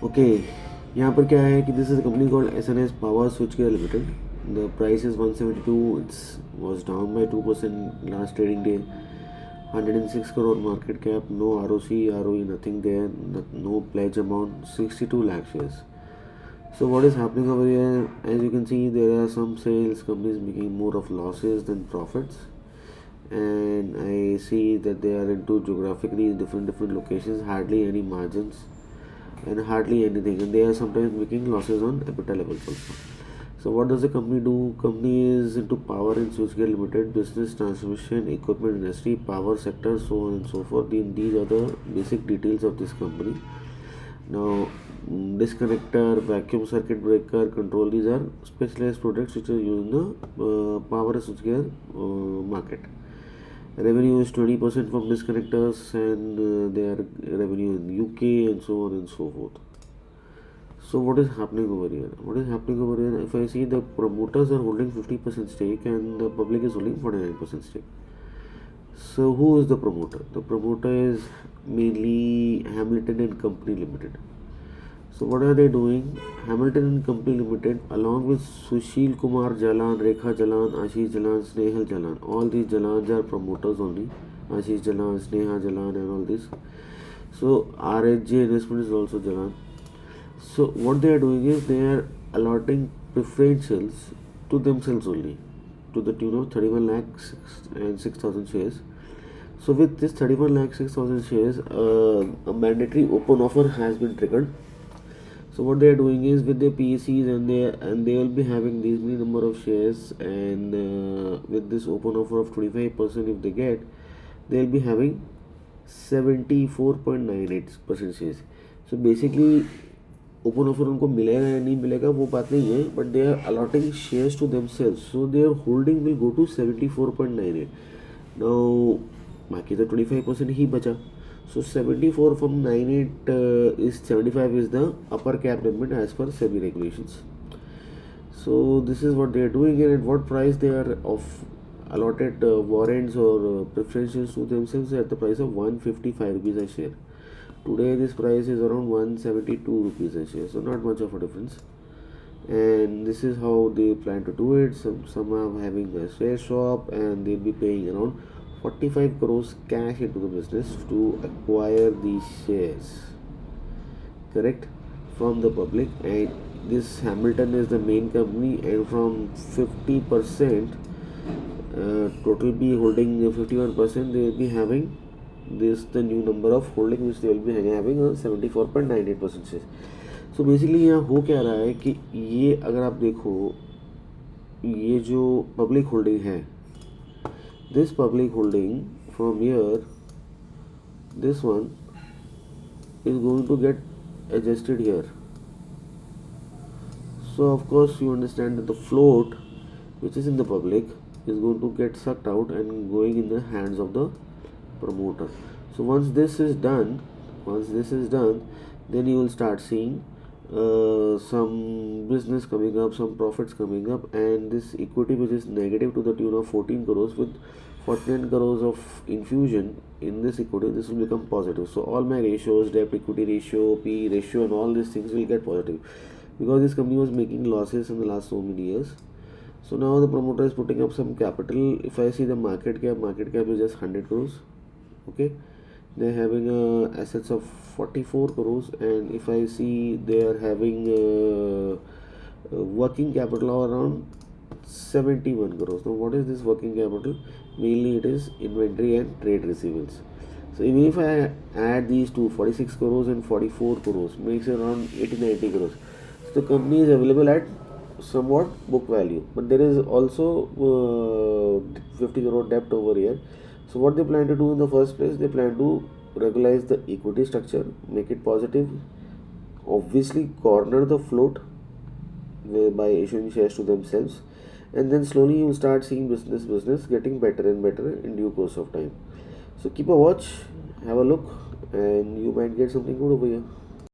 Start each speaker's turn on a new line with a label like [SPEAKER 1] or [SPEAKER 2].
[SPEAKER 1] Okay, यहाँ पर क्या है कि this is company called SNS power switch care limited. The price is 172. It's was down by 2% last trading day. 106 crore market cap, no ROC, ROE, nothing there, no pledge amount, 62 lakh shares. So what is happening over here? As you can see, there are some sales companies making more of losses than profits, and I see that they are into geographically different locations, hardly any margins and hardly anything, and they are sometimes making losses on EBITDA levels also. So what does the company do? Company is into power and switchgear limited, business transmission equipment industry, power sector, so on and so forth. These are the basic details of this company. Now, disconnector, vacuum circuit breaker, control, these are specialized products which are used in the power and switchgear market. Revenue is 20% from disconnectors, and their revenue in UK and so on and so forth. So what is happening over here? What is happening over here? If I see, the promoters are holding 50% stake and the public is holding 49% stake. So who is the promoter? The promoter is mainly Hamilton and Company Limited. So what are they doing? Hamilton and Company Limited, along with Sushil Kumar Jalan, Rekha Jalan, Ashish Jalan, Snehal Jalan. All these Jalans are promoters only. Ashish Jalan, Sneha Jalan, and all this. So RHJ Investment is also Jalan. So what they are doing is they are allotting preferentials to themselves only, to the tune of 31 lakh and 6,000 shares. So with this 31 lakh 6,000 shares, a mandatory open offer has been triggered. So what they are doing is with their PECs, and they will be having these many number of shares, and with this open offer of 25%, if they get, they will be having 74.98% shares. So basically, open offer उनको मिलेगा या नहीं मिलेगा वो बात नहीं है, but they are allotting shares to themselves, so their holding will go to 74.98. Now बाकी तो 25% ही बचा. So 74 from 98 is 75 is the upper cap limit as per SEBI regulations. So this is what they are doing, and at what price they are of allotted warrants or preferentials to themselves at the price of 155 rupees a share. Today this price is around 172 rupees a share, so not much of a difference. And this is how they plan to do it. Some are having a share swap, and they'll be paying around 45 crores cash into the business to acquire these shares, correct, from the public. And this Hamilton is the main company, and from 50%, total be holding 51%, they will be having this the new number of holding which they will be having 74.98% shares. So basically यहाँ हो क्या रहा है कि ये अगर आप देखो, ये जो पब्लिक होल्डिंग है, this public holding from here, this one is going to get adjusted here. So of course you understand that the float which is in the public is going to get sucked out and going in the hands of the promoter. So once this is done, then you will start seeing some business coming up, some profits coming up, and this equity which is negative to the tune of 14 crores, with 49 crores of infusion in this equity, this will become positive. So all my ratios, debt equity ratio, P ratio, and all these things will get positive, because this company was making losses in the last so many years. So now the promoter is putting up some capital. If I see the market cap is just 100 crores. Okay, they're having assets of 44 crores, and if I see they are having working capital of around 71 crores. Now what is this working capital? Mainly it is inventory and trade receivables. So even if I add these two, 46 crores and 44 crores, makes around 80-90 crores. So the company is available at somewhat book value, but there is also 50 crore debt over here. So what they plan to do in the first place, they plan to regularize the equity structure, make it positive, obviously corner the float by issuing shares to themselves, and then slowly you start seeing business getting better and better in due course of time. So keep a watch, have a look, and you might get something good over here.